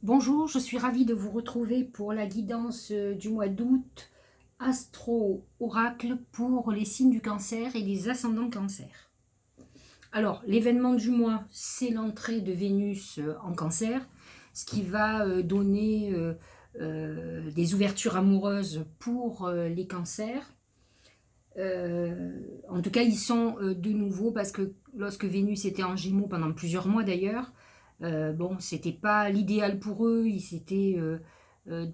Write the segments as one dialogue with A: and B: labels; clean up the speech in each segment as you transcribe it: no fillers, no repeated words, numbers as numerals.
A: Bonjour, je suis ravie de vous retrouver pour la guidance du mois d'août astro-oracle pour les signes du cancer et les ascendants cancer. Alors, l'événement du mois, c'est l'entrée de Vénus en cancer, ce qui va donner des ouvertures amoureuses pour les cancers. En tout cas, ils sont de nouveau parce que lorsque Vénus était en Gémeaux pendant plusieurs mois d'ailleurs, bon, c'était pas l'idéal pour eux. Ils étaient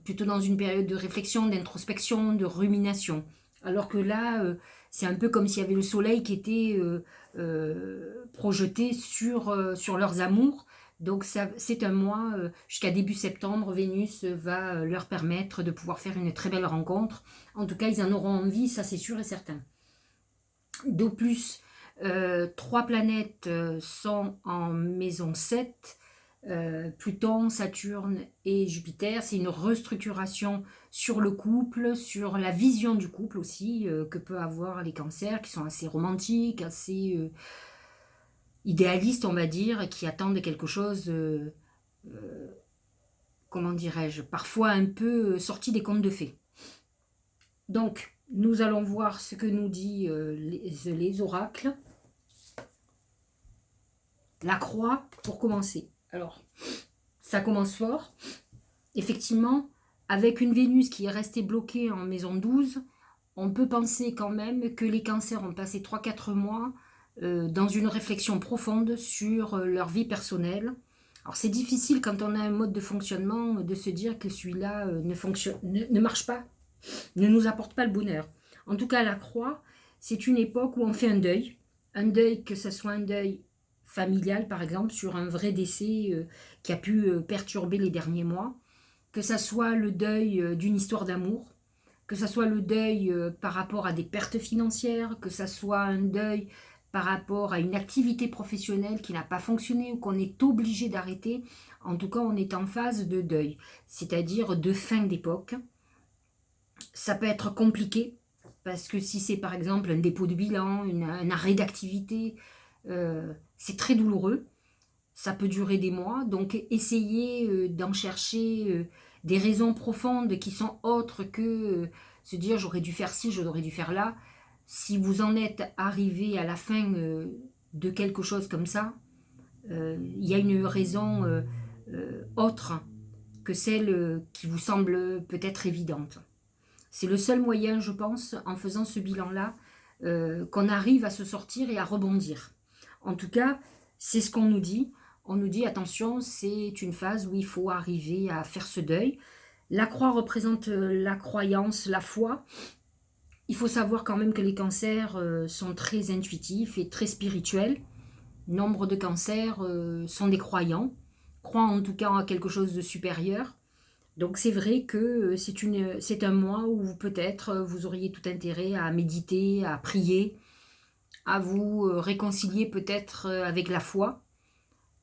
A: plutôt dans une période de réflexion, d'introspection, de rumination. Alors que là, c'est un peu comme s'il y avait le soleil qui était projeté sur leurs amours. Donc c'est un mois, jusqu'à début septembre, Vénus va leur permettre de pouvoir faire une très belle rencontre. En tout cas, ils en auront envie, ça c'est sûr et certain. De plus, trois planètes sont en maison 7, Pluton, Saturne et Jupiter. C'est une restructuration sur le couple, sur la vision du couple aussi, que peut avoir les cancers, qui sont assez romantiques, assez idéalistes, on va dire, qui attendent quelque chose, comment dirais-je, parfois un peu sorti des contes de fées. Donc, nous allons voir ce que nous dit les oracles. La croix, pour commencer. Alors, ça commence fort. Effectivement, avec une Vénus qui est restée bloquée en maison 12, on peut penser quand même que les cancers ont passé 3-4 mois dans une réflexion profonde sur leur vie personnelle. Alors c'est difficile quand on a un mode de fonctionnement de se dire que celui-là ne marche pas, ne nous apporte pas le bonheur. En tout cas, la croix, c'est une époque où on fait un deuil que ce soit un deuil familial, par exemple, sur un vrai décès qui a pu perturber les derniers mois, que ce soit le deuil d'une histoire d'amour, que ce soit le deuil par rapport à des pertes financières, que ce soit un deuil par rapport à une activité professionnelle qui n'a pas fonctionné ou qu'on est obligé d'arrêter. En tout cas, on est en phase de deuil, c'est-à-dire de fin d'époque. Ça peut être compliqué, parce que si c'est par exemple un dépôt de bilan, un arrêt d'activité, c'est très douloureux. Ça peut durer des mois, donc essayez d'en chercher des raisons profondes qui sont autres que se dire j'aurais dû faire ci, j'aurais dû faire là. Si vous en êtes arrivé à la fin de quelque chose comme ça, il y a une raison autre que celle qui vous semble peut-être évidente. C'est le seul moyen, je pense, en faisant ce bilan-là, qu'on arrive à se sortir et à rebondir. En tout cas, c'est ce qu'on nous dit. On nous dit, attention, c'est une phase où il faut arriver à faire ce deuil. La croix représente la croyance, la foi. Il faut savoir quand même que les cancers sont très intuitifs et très spirituels. Nombre de cancers sont des croyants, croient en tout cas en quelque chose de supérieur. Donc c'est vrai que c'est un mois où peut-être vous auriez tout intérêt à méditer, à prier, à vous réconcilier peut-être avec la foi,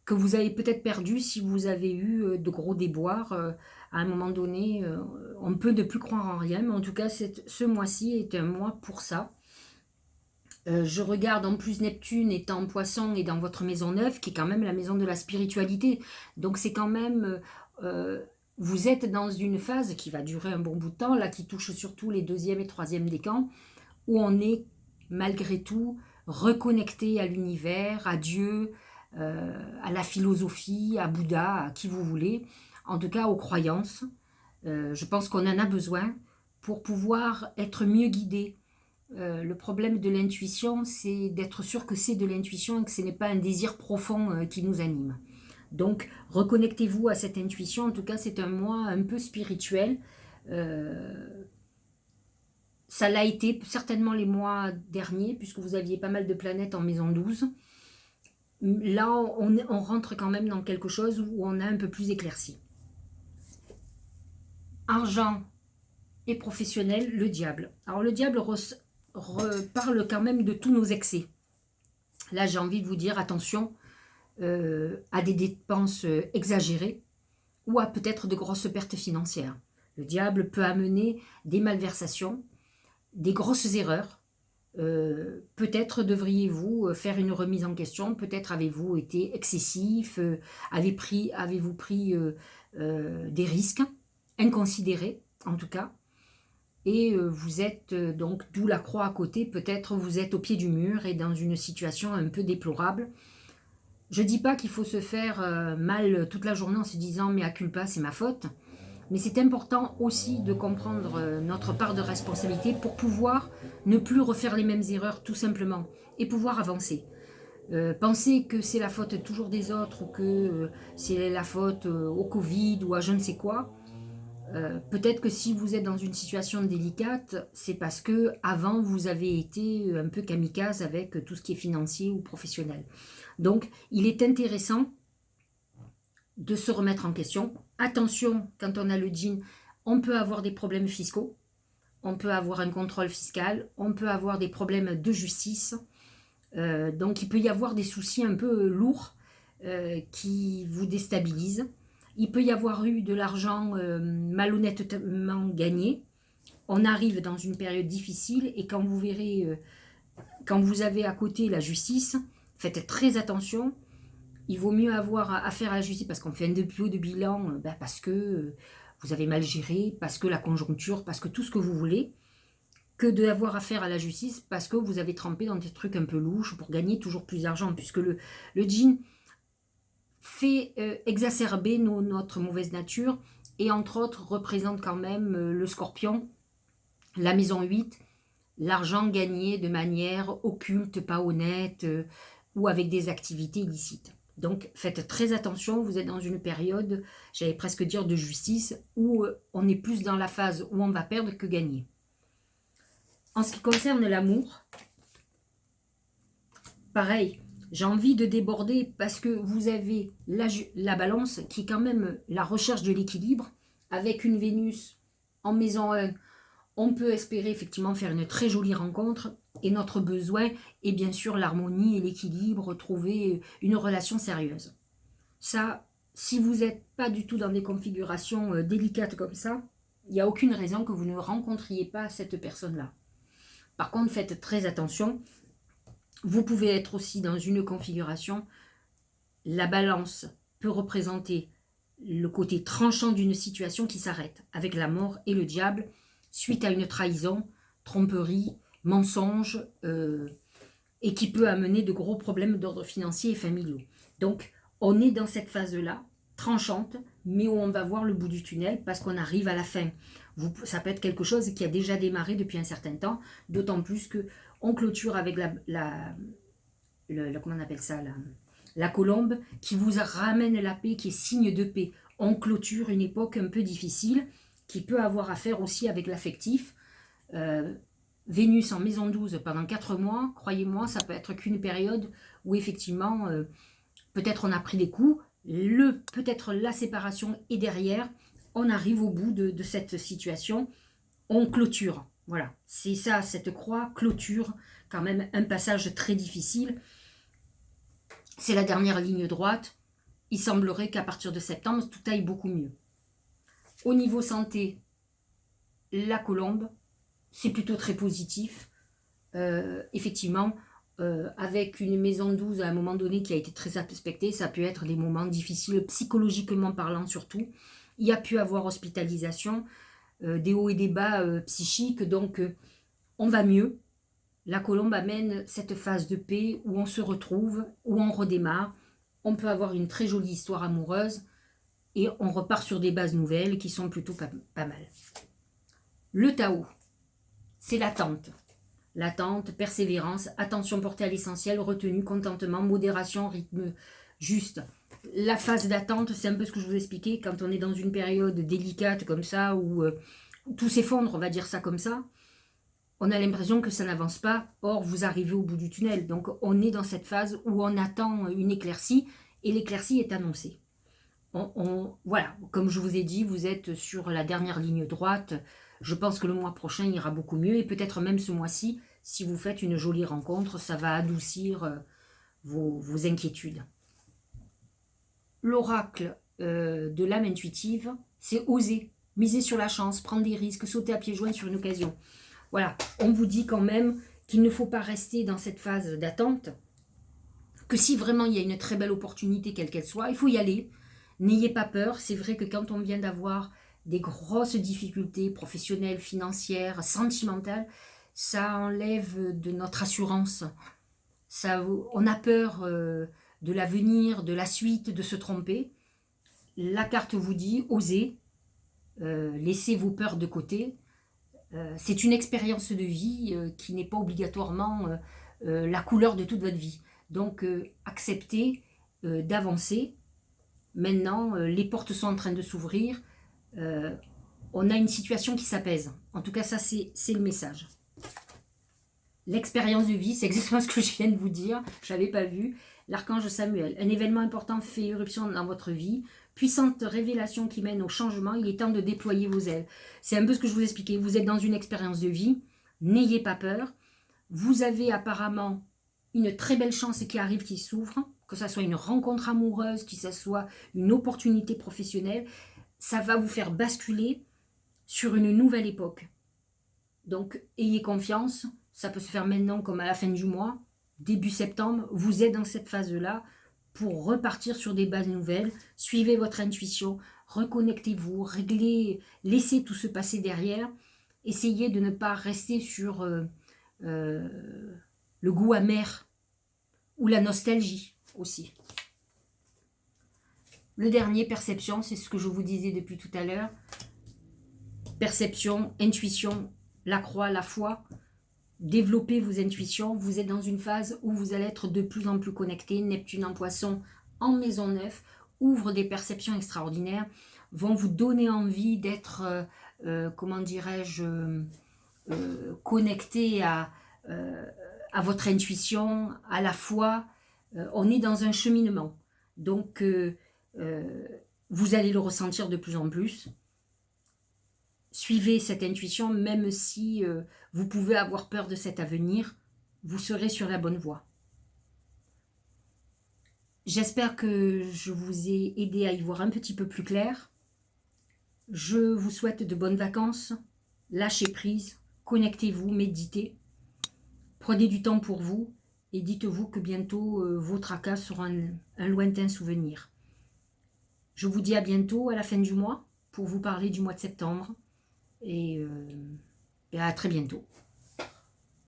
A: que vous avez peut-être perdu si vous avez eu de gros déboires. À un moment donné, on peut ne plus croire en rien, mais en tout cas ce mois-ci est un mois pour ça. Je regarde en plus Neptune étant en poisson et dans votre maison neuve, qui est quand même la maison de la spiritualité. Donc c'est quand même, vous êtes dans une phase qui va durer un bon bout de temps, là qui touche surtout les deuxième et troisième décans, où on est malgré tout reconnecté à l'univers, à Dieu, à la philosophie, à Bouddha, à qui vous voulez, en tout cas aux croyances. Je pense qu'on en a besoin pour pouvoir être mieux guidé. Le problème de l'intuition, c'est d'être sûr que c'est de l'intuition et que ce n'est pas un désir profond qui nous anime. Donc, reconnectez-vous à cette intuition. En tout cas, c'est un mois un peu spirituel. Euh, Ça l'a été certainement les mois derniers, puisque vous aviez pas mal de planètes en maison 12. Là, on rentre quand même dans quelque chose où on a un peu plus éclairci. Argent et professionnel, le diable. Alors, le diable reparle quand même de tous nos excès. Là, j'ai envie de vous dire attention à des dépenses exagérées ou à peut-être de grosses pertes financières. Le diable peut amener des malversations, des grosses erreurs, peut-être devriez-vous faire une remise en question, peut-être avez-vous été excessif, avez-vous pris des risques inconsidérés en tout cas, et vous êtes donc, d'où la croix à côté, peut-être vous êtes au pied du mur et dans une situation un peu déplorable. Je ne dis pas qu'il faut se faire mal toute la journée en se disant « mais à culpa, c'est ma faute », mais c'est important aussi de comprendre notre part de responsabilité pour pouvoir ne plus refaire les mêmes erreurs tout simplement et pouvoir avancer. Penser que c'est la faute toujours des autres ou que c'est la faute au Covid ou à je ne sais quoi, peut-être que si vous êtes dans une situation délicate, c'est parce que avant vous avez été un peu kamikaze avec tout ce qui est financier ou professionnel. Donc il est intéressant de se remettre en question. Attention, quand on a le jean, on peut avoir des problèmes fiscaux, on peut avoir un contrôle fiscal, on peut avoir des problèmes de justice. Donc il peut y avoir des soucis un peu lourds qui vous déstabilisent. Il peut y avoir eu de l'argent malhonnêtement gagné. On arrive dans une période difficile et quand vous verrez, quand vous avez à côté la justice, faites très attention. Il vaut mieux avoir affaire à la justice parce qu'on fait un dépôt de bilan, parce que vous avez mal géré, parce que la conjoncture, parce que tout ce que vous voulez, que d'avoir affaire à la justice parce que vous avez trempé dans des trucs un peu louches pour gagner toujours plus d'argent, puisque le djinn fait exacerber notre mauvaise nature et entre autres représente quand même le scorpion, la maison 8, l'argent gagné de manière occulte, pas honnête, ou avec des activités illicites. Donc faites très attention, vous êtes dans une période, j'allais presque dire de justice, où on est plus dans la phase où on va perdre que gagner. En ce qui concerne l'amour, pareil, j'ai envie de déborder parce que vous avez la balance qui est quand même la recherche de l'équilibre. Avec une Vénus en maison 1, on peut espérer effectivement faire une très jolie rencontre et notre besoin est bien sûr l'harmonie et l'équilibre, trouver une relation sérieuse. Ça, si vous n'êtes pas du tout dans des configurations délicates comme ça, il n'y a aucune raison que vous ne rencontriez pas cette personne-là. Par contre, faites très attention. Vous pouvez être aussi dans une configuration, la balance peut représenter le côté tranchant d'une situation qui s'arrête, avec la mort et le diable, suite à une trahison, tromperie, mensonge, et qui peut amener de gros problèmes d'ordre financier et familiaux. Donc, on est dans cette phase-là, tranchante, mais où on va voir le bout du tunnel parce qu'on arrive à la fin. Ça peut être quelque chose qui a déjà démarré depuis un certain temps, d'autant plus que on clôture avec comment on appelle ça, la colombe, qui vous ramène la paix, qui est signe de paix. On clôture une époque un peu difficile, qui peut avoir affaire aussi avec l'affectif. Vénus en maison 12 pendant 4 mois, croyez-moi, ça peut être qu'une période où effectivement, peut-être on a pris des coups, peut-être la séparation est derrière, on arrive au bout de cette situation, on clôture. Voilà, c'est ça, cette croix clôture quand même un passage très difficile. C'est la dernière ligne droite. Il semblerait qu'à partir de septembre, tout aille beaucoup mieux. Au niveau santé, la colombe, c'est plutôt très positif. Effectivement, avec une maison 12 à un moment donné qui a été très aspectée, ça peut être des moments difficiles, psychologiquement parlant surtout. Il y a pu avoir hospitalisation, des hauts et des bas psychiques, donc on va mieux. La colombe amène cette phase de paix où on se retrouve, où on redémarre. On peut avoir une très jolie histoire amoureuse et on repart sur des bases nouvelles qui sont plutôt pas mal. Le Tao, c'est l'attente. L'attente, persévérance, attention portée à l'essentiel, retenue, contentement, modération, rythme juste. La phase d'attente, c'est un peu ce que je vous expliquais, quand on est dans une période délicate comme ça, où tout s'effondre, on va dire ça comme ça, on a l'impression que ça n'avance pas, or vous arrivez au bout du tunnel. Donc on est dans cette phase où on attend une éclaircie, et l'éclaircie est annoncée. Voilà, comme je vous ai dit, vous êtes sur la dernière ligne droite. Je pense que le mois prochain ira beaucoup mieux, et peut-être même ce mois-ci, si vous faites une jolie rencontre, ça va adoucir vos inquiétudes. L'oracle de l'âme intuitive, c'est oser, miser sur la chance, prendre des risques, sauter à pieds joints sur une occasion. Voilà, on vous dit quand même qu'il ne faut pas rester dans cette phase d'attente, que si vraiment il y a une très belle opportunité, quelle qu'elle soit, il faut y aller. N'ayez pas peur. C'est vrai que quand on vient d'avoir des grosses difficultés professionnelles, financières, sentimentales, ça enlève de notre assurance. Ça, on a peur de l'avenir, de la suite, de se tromper. La carte vous dit, osez, laissez vos peurs de côté. C'est une expérience de vie qui n'est pas obligatoirement la couleur de toute votre vie. Donc, acceptez d'avancer. Maintenant, les portes sont en train de s'ouvrir. On a une situation qui s'apaise. En tout cas, ça, c'est le message. L'expérience de vie, c'est exactement ce que je viens de vous dire. Je n'avais pas vu. L'archange Samuel. Un événement important fait éruption dans votre vie. Puissante révélation qui mène au changement. Il est temps de déployer vos ailes. C'est un peu ce que je vous expliquais. Vous êtes dans une expérience de vie. N'ayez pas peur. Vous avez apparemment une très belle chance qui arrive, qui s'ouvre. Que ce soit une rencontre amoureuse, que ce soit une opportunité professionnelle. Ça va vous faire basculer sur une nouvelle époque. Donc, ayez confiance. Ça peut se faire maintenant comme à la fin du mois, début septembre. Vous êtes dans cette phase-là pour repartir sur des bases nouvelles. Suivez votre intuition, reconnectez-vous, réglez, laissez tout se passer derrière. Essayez de ne pas rester sur le goût amer ou la nostalgie aussi. Le dernier, perception, c'est ce que je vous disais depuis tout à l'heure. Perception, intuition, la croix, la foi. Développez vos intuitions. Vous êtes dans une phase où vous allez être de plus en plus connecté. Neptune en poisson en maison 9 ouvre des perceptions extraordinaires, vont vous donner envie d'être, comment dirais-je, connecté à votre intuition, à la foi. On est dans un cheminement. Donc, vous allez le ressentir de plus en plus. Suivez cette intuition, même si vous pouvez avoir peur de cet avenir, vous serez sur la bonne voie. J'espère que je vous ai aidé à y voir un petit peu plus clair. Je vous souhaite de bonnes vacances. Lâchez prise, connectez-vous, méditez. Prenez du temps pour vous et dites-vous que bientôt vos tracas seront un lointain souvenir. Je vous dis à bientôt, à la fin du mois, pour vous parler du mois de septembre. Et à très bientôt.